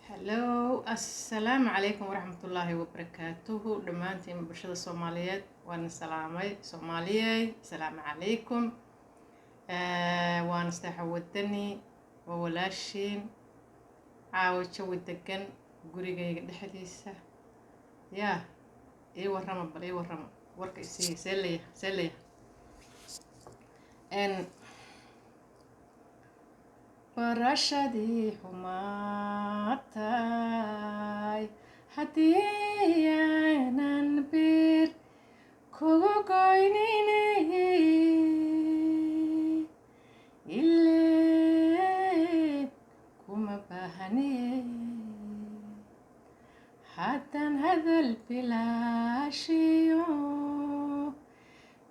Hello, assalaamu calaykum waraxmatullaahi wabarakaatuhu dhammaantiin bulshada Soomaaliyeed waan salaamay Soomaaliyey assalaamu calaykum waan istaxa wadani waa walaashiin caawa jawi degan gurigayga dhexdiisa yaa ii warrama bal ii warrama warka isii seelaya barashadii xumaatay haddii aanan bir kugu goynine ileen kuma baahne haddaan hadal bilaashiyo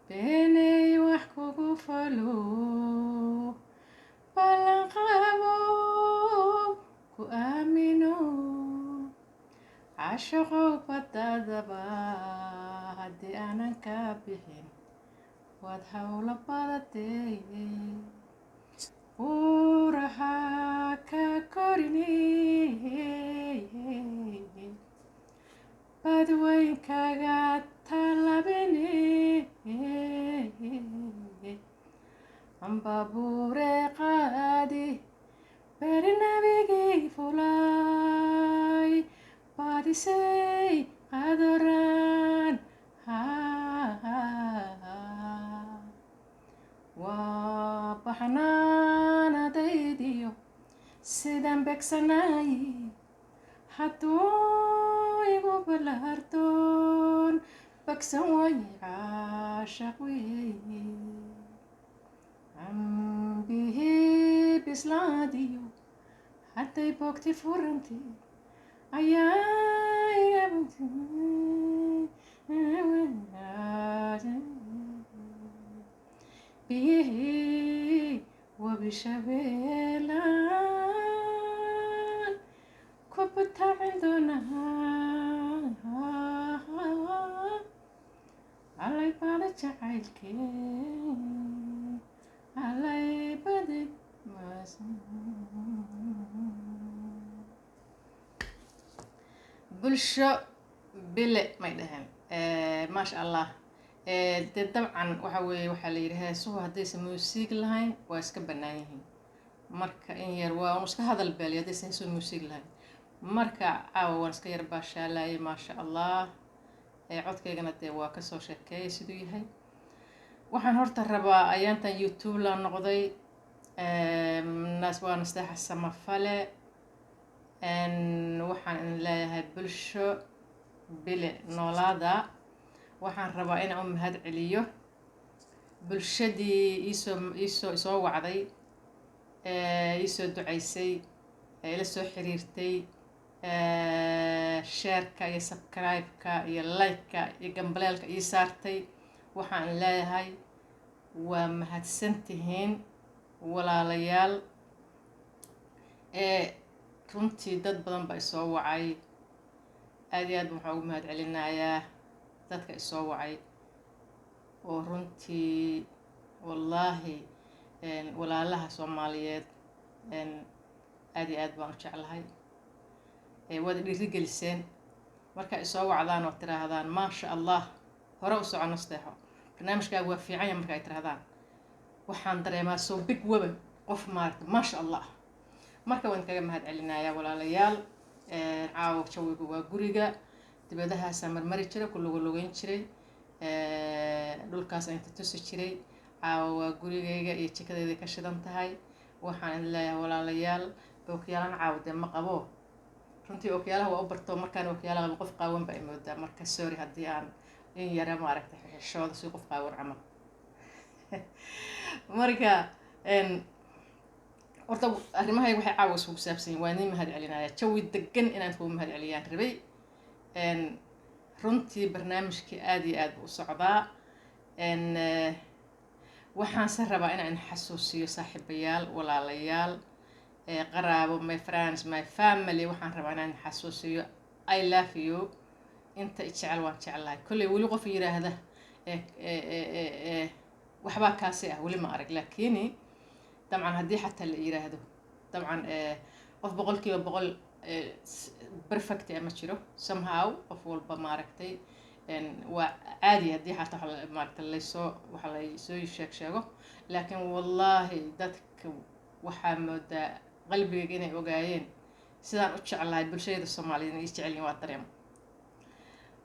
beenay wax kugu falo ballanqaabo ku aamino cashaqow badadaba haddii aanan ka bixin waad hawlo badatay uuraha ka korine badweynkaga talabine ambabuure qaadi bernabigay fulay baadisay qadoran waa baxnaanadaydiyo sidaan begsanay hadduu igu ballaartoon bagsan way caashaq weeye ambihii bislaadiyo hadday boogti furanti ayaa biyihii wabi shabeelaan ku butaacin doonaa allay baada jacaylkeen allay baday bulsho bile may dhaheen maasha allah dee dabcan waxa weeye waxaa la yidhi heesuhu haddaysan muusiig lahayn waa iska bannaan yihiin marka in yar waa iska hadal beelay haddaysan heesuhu muusiig lahayn marka caawa waan iska yar baashaalayay maasha allah codkaygana dee waa kasoo sheekeeyay siduu yahay waxaan horta rabaa ayaantan youtube la noqday waa nasteexa samafale waxaan idin leeyahay bulsho bile noolaada waxaan rabaa inaan u mahad celiyo bulshadii isoo wacday iisoo ducaysay ila soo xiriirtay sheerka iyo subscribe-ka iyo like-ka iyo gambaleelka ii saartay waxaan leeyahay waa mahadsantihiin walaalayaal runtii dad badan baa isoo wacay aad iyo aad waxaan ugu mahad celinayaa dadka isoo wacay oo runtii wallaahi walaalaha Soomaaliyeed aad iyo aad baan u jeclahay waad dhiirigeliseen marka isoo wacdaan oo tiraahdaan maasha allah hore u soco nasteexo barnaamijkaagu waa fiican yahay marka ay tirahdaan waxaan dareemaa soo big weban qof maaragta maasha allah marka waan kaga mahad celinayaa walaalayaal caawa jawigu waa guriga dibadahaasaan marmari jiray ku lugeyn jiray dhulkaas inta tusi jiray caawa waa gurigayga iyo jikadeeda ka shidan tahay waxaan idin leeyahay walaalayaal ookiyaalan caawa dee ma qabo runtii ookiyaalaha waa u barto markaan ookiyaalaha qabo qof qaawan baa imoodaa marka sorry haddii aan in yara maaragtay xishooda si qof qaawan camal marka horta arrimahayga waxay caawa isugu saabsan yihiin waa idin mahad celinayaa jawi degan inaan kugu mahad celiyaan rabay runtii barnaamijkii aad iyo aad u socdaa waxaanse rabaa inaan xasuusiyo saaxiibayaal walaalayaal qaraabo my friends my family waxaan rabaa inaan xasuusiyo I love you inta jecel waan jeclahay kolley weli qof yiraahda waxbaa kaasi ah weli ma arag laakiin dabcan haddii xataa la yiraahdo dabcan qof boqolkiiba boqol perfect ama jiro somehow qof walba maaragtay waa caadi haddii xataa maaragtay waxa laysoo sheego laakiin wallaahi dadka waxaa moodaa qalbigayga inay ogaayeen sidaan u jeclahay bulshada Soomaaliyeed inay jecel yihiin waa dareemo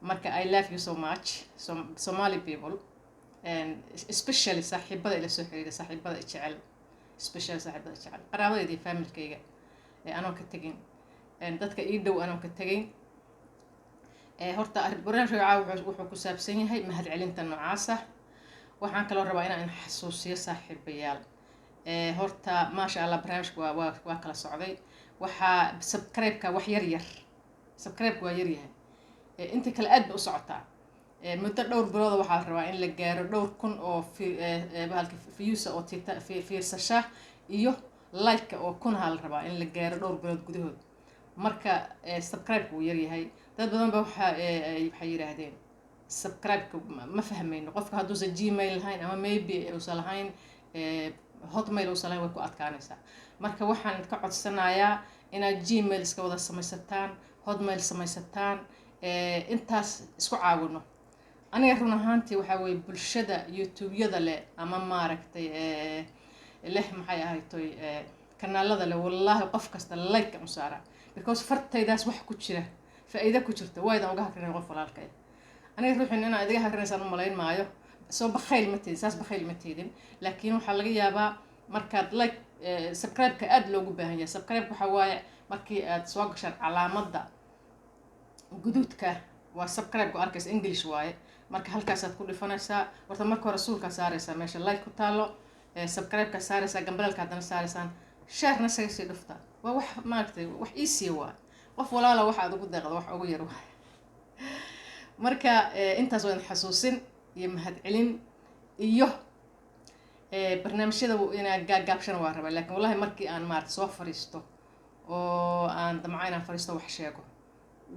marka I love you so much Somali people and especially saaxiibada ila soo xiriira saaxiibada jecel especially saaxiibada jecel qaraabadayda familkayga anoo ka tagin dadka ii dhow anoo ka tagayn horta barnaamijka wuxuu ku saabsan yahay mahadcelinta noocaasa waxaan kaloo rabaa inaan xasuusiyo saaxiibayaal horta maasha Allah barnaamijku waa kala socday waxaa subscribe-ka wax yar subscribe-ku waa yar yahay inta kale aad bay u socotaa muddo dhowr bilood waxaa la rabaa in la gaaro dhowr kun oo bahalka views oo fiirsasha iyo like oo kun la rabaa in la gaaro dhowr bilood gudahood marka subscribe-ku wuu yar yahay dad badan ba waxay yiraahdeen subscribe-ka ma fahmayno qofka hadduusan gmail lahayn ama maybe uusan lahayn hotmail uusan lahayn way ku adkaanaysaa marka waxaan ka codsanayaa inaad gmail iska wada samaysataan hotmail samaysataan intaas isku caawino aniga run ahaantii waxaa weeye bulshada youtube-yada leh ama maaragtay leh maxay ahaytoy kanaalada leh wallaahi qof kasta like u saara because fartaydaas wax ku jira faa'iido ku jirta waydan uga hakrinay qof walaalkay aniga ruuxin inaan idiga hakrinaysaan u malayn maayo soo bakhayl ma tiidin saas bakhayl ma tiidin laakiin waxaa laga yaabaa markaad like subscribe-ka aad loogu baahan yahay subscribe waxaa waaye markii aad soo gashaan calaamadda guduudka waa subscribe-ku arkaysa English waaye marka halkaasaad ku dhifanaysaa horta marka hore suulkaa saaraysaa meesha like ku taalo subscribe-ka saaraysaa gambalelka haddana saaraysaan share-na sii dhuftaa waa wax maaragtay wax easy waa qof walaala waxa aad ugu deeqdo wax ugu yar waa marka intaas waan xasuusin iyo mahadcelin iyo barnaamijyada inaan gaagabshan waa rabaa laakiin wallahi markii aan maaragtay soo fariisto oo aan damco inaan fariisto wax sheego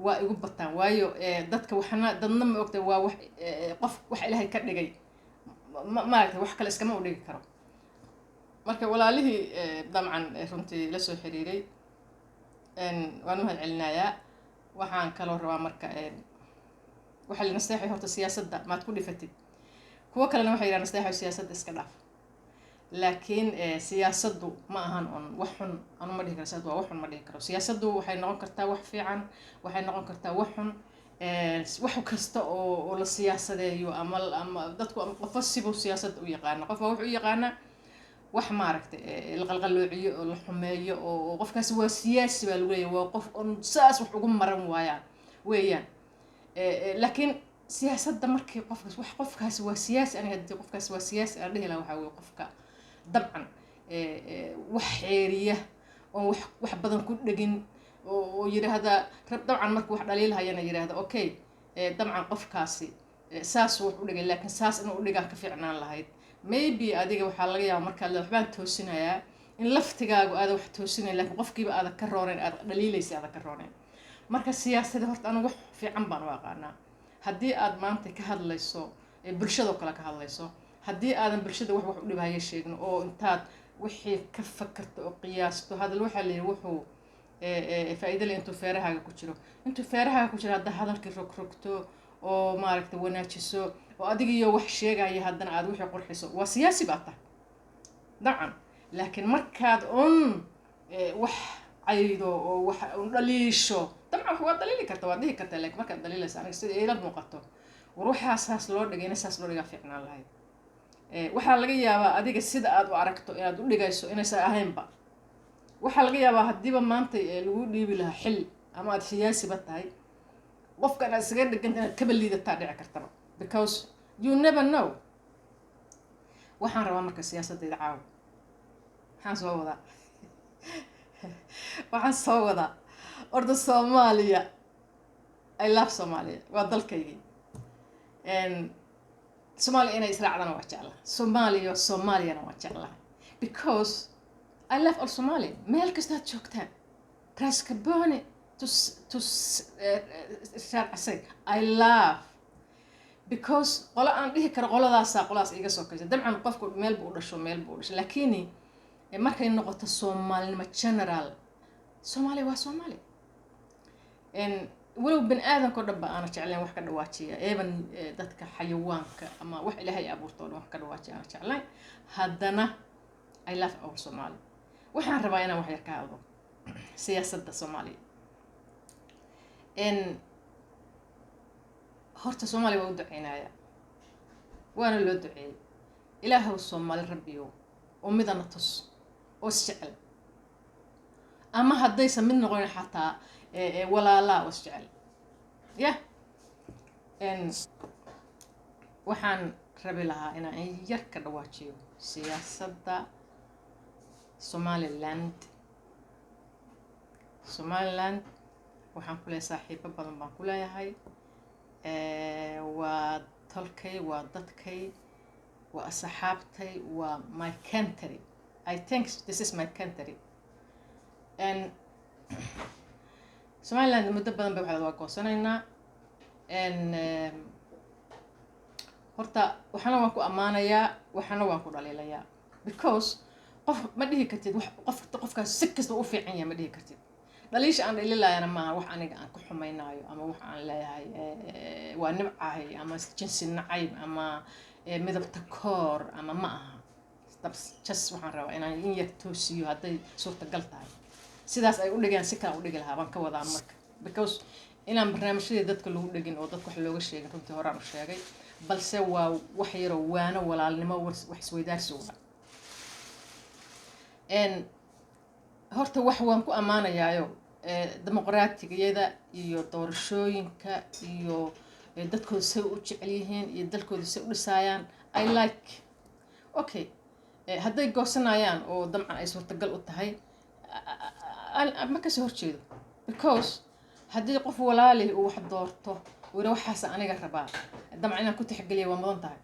waa igu bataan waayo dadka waxna dadna ma ogtay waa wax qof wax ilaahay ka dhigay maaragtay wax kale iskama u dhigi karo marka walaalihii damcan runtii la soo xiriiray waan mahad celinayaa waxaan kaloo rabaa marka waxa la nasteexay horta siyaasadda maad ku dhifatid kuwa kalena waxay yiraahdaan nasteexay siyaasadda iska dhaaf laakiin siyaasaddu ma ahan wax xun anu ma dhihi karo siyaasaddu waa wax xun ma dhihi karo siyaasaddu waxay noqon kartaa wax fiican waxay noqon kartaa wax xun wax kasta oo la siyaasadeeyo ama dadku qof sibu siyaasadda u yaqaana qof wuxuu u yaqaana wax maaragtay la qalqaloociyo oo la xumeeyo oo qofkaas waa siyaasi baa lagu leeyahay waa qof on saas wax ugu maran waayaan weeyaan laakiin siyaasadda markii qofkaas waa siyaasi aniga haddii qofkaas waa siyaasi aan dhihi lahaa waxaa weeye qofka dabcan wax xeeriya oo wax badan ku dhegin oo yiraahda dabcan markuu wax dhaliilhayana yiraahda okay dabcan qofkaasi saas wax u dhigay laakiin saas inuu u dhigaa ka fiicnaan lahayd maybe adiga waxaa laga yaabaa markaa waxbaan toosinayaa in laftigaagu aada wax toosinay laakiin qofkiiba aada ka roonayn aada dhaliilaysa aada ka roonayn marka siyaasadda horta anigu wax fiican baan u aqaanaa haddii aad maanta ka hadlayso bulshada kale ka hadlayso haddii aadan bulshada wax u dhibaayo sheegno oo intaad wixii ka fakarto oo qiyaasto hadal waxa la yiri wuxuu faa'iido leh intuu feerahaaga ku jiro hadda hadalkii rogrogto oo maaragtay wanaajiso oo adiga iyo wax sheegaya haddana aad wixii qurxiso waa siyaasi baa tahay dabcan laakiin markaad wax caydo oo wax dhaliisho dabcan waa daliili kartaa waa dhihi kartaa laakiin markaad daliilaysa aniga sida ila muuqato war waxaasaas loo dhigay inasaas loo dhigaa fiicnaan lahayd waxaa laga yaabaa adiga sida aad u aragto inaad u dhigayso inaysan ahaynba waxaa laga yaabaa haddiiba maanta lagu dhiibi lahaa xil ama aad siyaasiba tahay qofkan aad isaga dhiganta inaad kaba liidataa dhici kartaba because you never know waxaan rabaa marka siyaasadayda caawa waxaan soo wadaa orda Soomaaliya I love Soomaaliya waa dalkaygii Soomaaliya inay israacdana waa jeclahay Soomaaliyana waa jeclahay because I love all Somali meel kastaad joogtaan Raskaboni to I love because qola aan dhihi karo qoladaas iga soo kaysa dabcan qofku meel buu u dhasho laakiin markay noqoto Soomaalnimo general Soomaali waa Soomaali walow bani aadamka oo dhan ba aana jeclayn wax ka dhawaajiya even dadka xayawaanka ama wax ilaahay abuurto oo dhan wax ka dhawaajiya aana jeclayn haddana I love our Somali waxaan rabaa inaan wax yar ka hadlo siyaasadda Soomaaliya horta Soomaaliya waa u duceynaya waana loo duceeyay ilaahow Soomaali rabbiyow oo midana tus oo isjecel ama haddaysan mid noqon xataa walaalaa oo isjecel yah waxaan rabi lahaa inaan yar ka dhawaajiyo siyaasadda Somaliland waxaan ku leeyahay saaxiibo badan baan ku leeyahay waa tolkay waa dadkay waa asxaabtay waa my country I think this is my country Somaliland muddo badan bay waxaad waa goosanaynaa horta waxana waan ku ammaanayaa waxana waan ku dhaliilayaa because qof ma dhihi kartid qofkaas si kasta u fiican yahay ma dhihi kartid dhaliisha aan dhaliilayana maaha wax aniga aan ku xumaynaayo ama wax aan leeyahay waa nibcahay ama jinsi nacayb ama midabta koor ama ma aha just waxaan rabaa inaan in yar toosiyo hadday suurtagal tahay sidaas ay u dhigeen si kale u dhigi lahaa baan ka wadaa marka because inaan barnaamijyada dadka lagu dhigin oo dadka wax looga sheegin runtii horaan u sheegay balse waa wax yaroo waano walaalnimo wax isweydaarsi wada horta wax waan ku ammaanayaayo dimuqraatiyada iyo doorashooyinka iyo dadkooda say u jecel yihiin iyo dalkooda say u dhisaayaan I like okay hadday goosanayaan oo damcan ay suurtagal u tahay ma kasoo horjeedo because haddii qof walaali uu wax doorto wira waxaas aniga rabaa damcan inaan ku tixgeliyo waa mudan tahay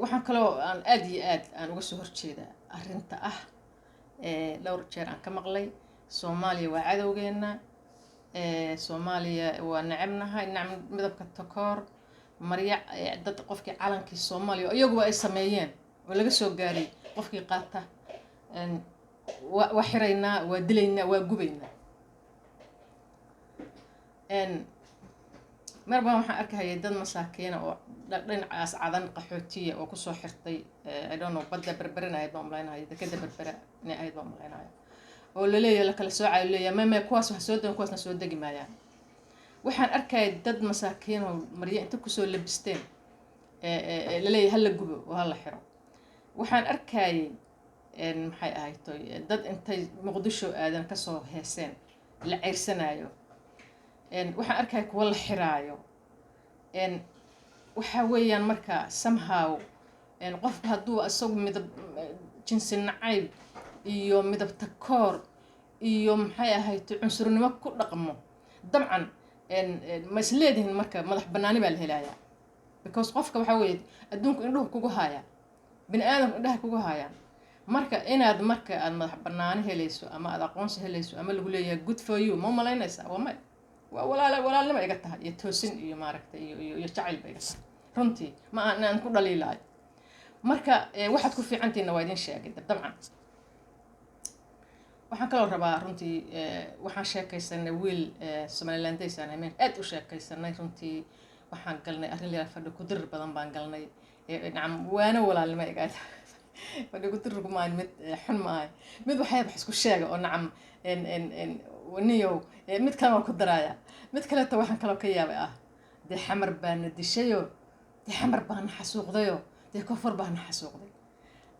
waxaan kaloo aan aad iyo aad aan uga soo horjeedaa arrinta ah dhowr jeer aan ka maqlay Soomaaliya waa cadowgeena Soomaaliya waa necebnahay midabka takoor marya dad qofkii calankii Soomaaliya iyaguba ay sameeyeen oo laga soo gaaray qofkii qaata waa xiraynaa waa dilaynaa waa gubaynaa marba waxaan arkayay dad masaakiina oo dhinacaas cadan qaxootiya oo kusoo xirtay I don't know badda berberinayd baan umaleynaya dekada berbera inay ahayd baan umaleynaya oo la leeyahay la kala soocayo leeyahay ma kuwaas wax soo degan kuwaasna soo degi maayaan waxaan arkayay dad masaakiin oo marya inta kusoo labisteen la leeyahay hala gubo oo hala xiro waxaan arkayay maxay ahayd dad intay Muqdisho aadan ka soo heeseen la ceersanayo waxaan arkay kuwa la xiraayo waxa weeyaan marka somehow qofka hadduu asagu midab jinsi nacayb iyo midab takoor iyo maxay ahayd cunsurnimo ku dhaqmo dabcan ma isleedihin marka madax banaani baa la helayaa because qofka waxa weeye adduunku indhuhu kugu haya bini aadamku indhaha kugu hayaan marka inaad marka aad madax banaani helayso ama aad aqoonsi helayso ama lagu leeyahay good for you ma malaynaysaa waa may walaalnimo iga tahay iyo toosin iyo maaragtay iyo jacayl ba iga tahay runtii ma aan ku dhaliilaayo marka waxaad ku fiicantiina waa idin sheegay dabcan waxaan kaloo rabaa runtii waxaan sheekaysanay wiil Somalilandeys aan ahayn aad u sheekaysanay runtii waxaan galnay arrin leeyahay fadhi ku dirir badan baan galnay nacam waana walaalnimo iga fadhi ku dirir kuma mid xun maahay mid waxay wax isku sheega oo nacam waniyo mid kale waan ku daraaya mid kale ta waxaan kaloo ka yaabay dee xamar baan dishayo dee xamar baan xasuuqdayo dee kofar baan xasuuqday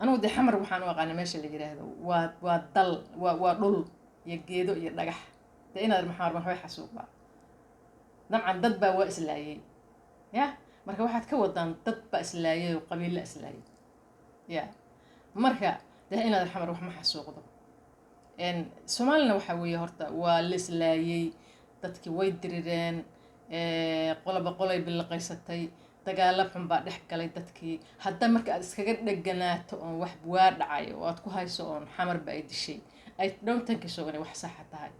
anigu dee xamar waxaan u aqaanay meesha la yiraahdo waa dal waa dhul iyo geedo iyo dhagax dee inaad maxamar baan waxay xasuuqdaa dabcan dad baa waa islaayay ya marka waxaad ka wadaan dad baa islaayay oo qabiilo islaayay ya marka dee inaad xamar wax ma xasuuqdo Soomaalina waxa weeye horta waa la islaayay dadkii way dirireen qolaba qolay bilaqaysatay dagaal xun baa dhex galay dadkii hadda marka aad iskaga dhaganaato oo wax waa dhacay oo aad ku hayso oo xamar ba ay dishay I don't think so inay wax sax tahay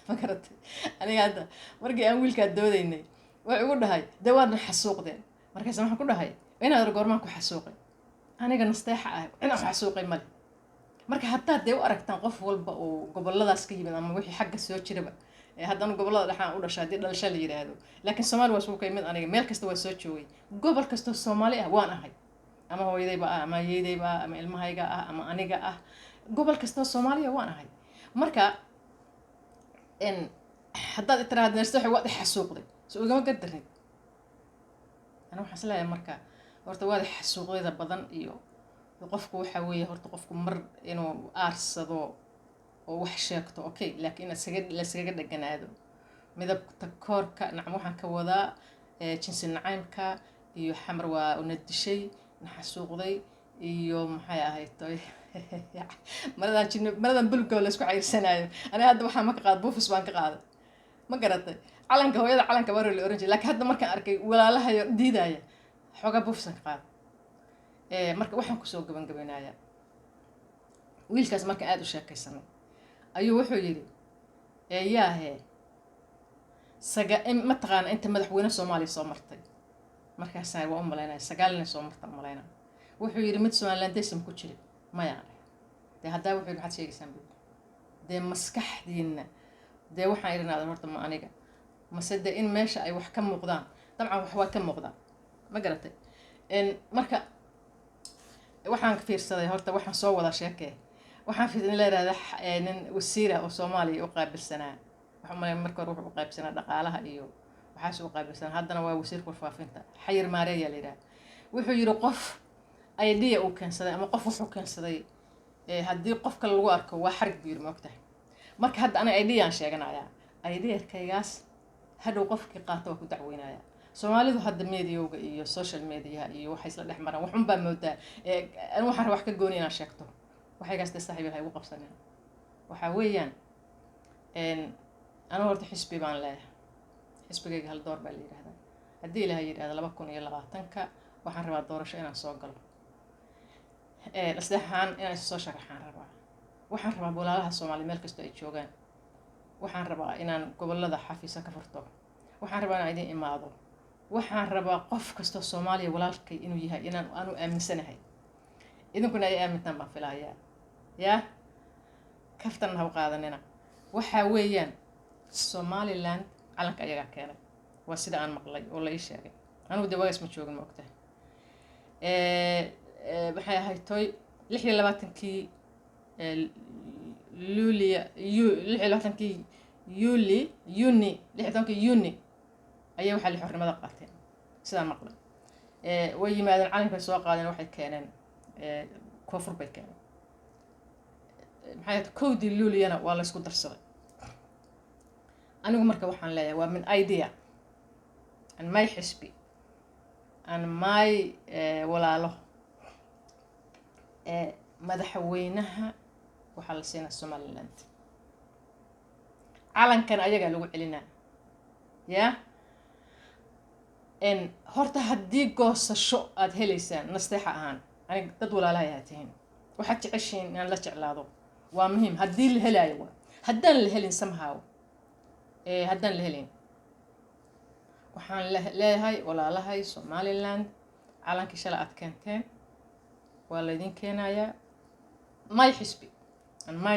ma garatay aniga hadda markii aan wiilka doodaynay way ugu dhahay dawaadna xasuuqdeen markaas waxaan ku dhahay inaad goormaan ku xasuuqay aniga nasteexa ah inaan wax suuqay male marka haddaad dee u aragtaan qof walba oo goboladaas ka yimid ama wixii xagga soo jiraba haddana gobolada dhexaan u dhashay haddii dhalasho la yidhaahdo laakiin soomaali waa isugu ka yimid aniga meel kasta waa soo joogay gobol kastoo soomaali ah waan ahay ama hooyadayba ah ama yeedayba ah ama ilmahayga ah ama aniga ah gobol kastoo soomaaliya waan ahay marka haddaad itiraahdo nasteexo waad ixasuuqday soo igama gardarin ana waxaan isleeyahay marka horta waad ixasuuqdayda badan iyo qofku waxa weeye horta qofku mar inuu aarsado oo wax sheegto okay laakiin laskaga dheganaado midabta koorka nacam waxaan ka wadaa jinsi nacaymka iyo xamar waa una dishay naxasuuqday iyo maxay ahayd maradan bulugga la isku cayrsanayo aniga hadda waxaan ma ka qaad buufis baan ka qaaday ma garatay calanka hooyada calanka baro la oran jiray laakiin hadda markaan arkay walaalahayo diidaya xoogaa buufisaan ka qaaday marka waxaan kusoo gabangabanayaa wiilkaas markaan aada u sheekaysanay ayuu wuxuu yidhi yaahe ma taqaana inta madaxweyne soomaaliya soo martay markaasaan waa u malaynaya 9 nin soo marta malaynaa wuxuu yidhi mid somalilandaysan ku jirin mayaan dee haddaa wuxuu yidhi maxaad sheegaysaan buu dee maskaxdiina dee waxaan idhinaada horta ma aniga mase dee in meesha ay wax ka muuqdaan dabcan wax waa ka muuqdaan ma garatay marka waxaan fiirsaday horta waxaan soo wada sheekee waxaan fiirsaday la yiraahdo nin wasiira oo Soomaaliya u qaabilsanaa waxa ma marka hore wuxuu u qaabilsanaa dhaqaalaha iyo waxaas u qaabilsanaa haddana waa wasiirka warfaafinta xayir maareeya la yiraahdo wuxuu yiri qof idea uu keensaday ama qof wuxuu keensaday haddii qofka lagu arko waa xarig biir ma ogtahay marka hadda ana idea aan sheeganayaa ideerkaygaas hadhow qofkii qaato waa ku dacweynaya Soomaalidu hadda meediyoga iyo social media iyo waxay isla dhex maraan waxun baa moodaa aan waxaan wax ka gooni inaan sheegto waxay gaastay saaxiib ay ugu qabsaneen waxa weeyaan ana horta xisbi baan leeyahay xisbigayga hal door baa la yiraahdaa haddii ilaahay yiraahdo 2020ka waxaan rabaa doorasho inaan soo galo nasteexan inaan soo sharaxaan rabaa waxaan rabaa walaalaha Soomaali meel kasta ay joogaan waxaan rabaa inaan gobolada xafiisa ka furto waxaan rabaa inaan idin imaado waxaan rabaa qof kasta Soomaaliya walaalkay inuu yahay inaan aanu aaminsanahay idinkuna ay aamintaan baan filayaa yaa kaftan ha u qaadanina waxa weeyaan Somaliland calanka ayaga keenay waa sida aan maqlay oo la ii sheegay anigu dawaas ma joogin ma ogtahay waxay ahayd toy 26kii luuliya 26kii yuni 26kii yuni ayaa waxa la xornimada qaateen sidaan maqlay way yimaadeen calanka soo qaadeen waxay keeneen koonfur bay keeneen maxay koodii luuliyana waa la isku darsaday anigu marka waxaan leeyahay waa min idea and my xisbi and my walaalo madaxweynaha waxaa la siinaa Somaliland calankan ayaga lagu celinaa yaa horta haddii goosasho aad helaysaan nasteexa ahaan aniga dad walaalaha ayaa tihiin waxaad jeceshiin inaan la jeclaado waa muhiim haddii la helaayo waa haddaan la helin somehow haddaan la helin waxaan leeyahay walaalahay Somaliland calankii shalay aad keenteen waa la idin keenayaa my xisbi and my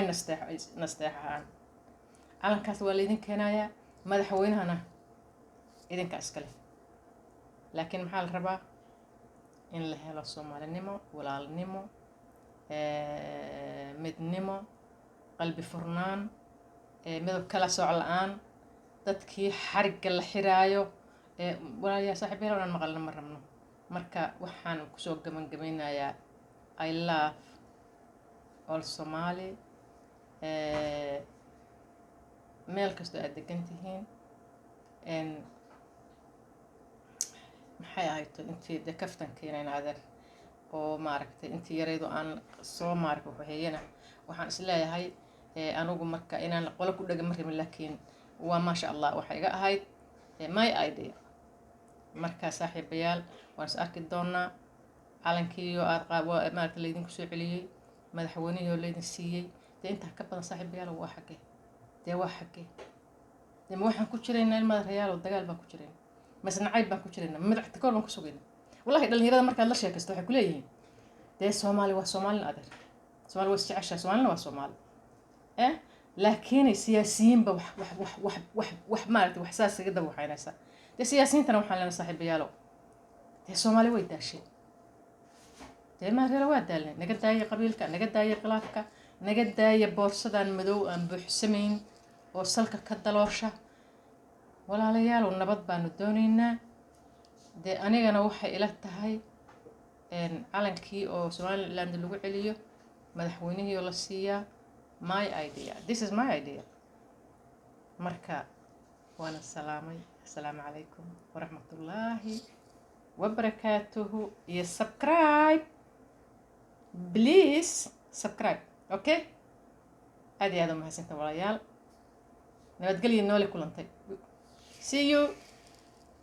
nasteexahan calankaas waa la idin keenayaa madaxweynahana idinka iskale laakiin maxaa la rabaa in la helo Soomaalinimo walaalnimo midnimo qalbi furnaan midab kala sooc la'aan dadkii xarigga la xiraayo walaalayaal saaxiibayaal aan maqalna ma rabno marka waxaan kusoo gabangabeynayaa I love all Somali meel kastoo aad degan tihiin maxay ahayd intii de kaftankeena adeer oo maaragtay intii yaraydo aan soo maarko waxeeyana waxaan is leeyahay anigu marka inaan qolo ku dhaga marrin laakiin waa ma sha Allah waxa iga ahayd my idea marka saaxiibayaal waan is arki doonaa calankiiyo aad qaabo maaragtay la idinku soo celiyay madaxweynaha la idin siiyay inta ka badan saaxiibayaal waa xaqee waa xaqee ma waxaan ku jiraynaa ilmaha reyaal oo dagaal baan ku jiraynaa masnacayb baan ku jiraynaa madaxta koor baan ku sugaynaa wallahi dhalinyarada markaad la sheekaysto waxay ku leeyihiin dee soomaali waa soomaalina adeer soomaali waa isjeceshaa soomaalina waa soomaali laakiin siyaasiyiinba wax maaragtay wax saas iga daba waxaynaysaa dee siyaasiyiintana waxaan leenahay saaxiibayaalow dee soomaali way daasheen dee maareelo waa daalnay naga daaya qabiilka naga daaya khilaafka naga daaya boorsadan madow aan buuxsamayn oo salka ka daloosha walaalayaalow nabad baanu doonaynaa dee anigana waxay ila tahay calankii oo somaliland lagu celiyo madaxweynihii oo la siiyaa my idea this is my idea marka waana salaamay assalaamu calaykum waraxmatullaahi wabarakaatuhu iyo subscribe please subscribe okay aad iyo aad u mahadsantahay walaalayaal nabadgelyo noole kulantay see you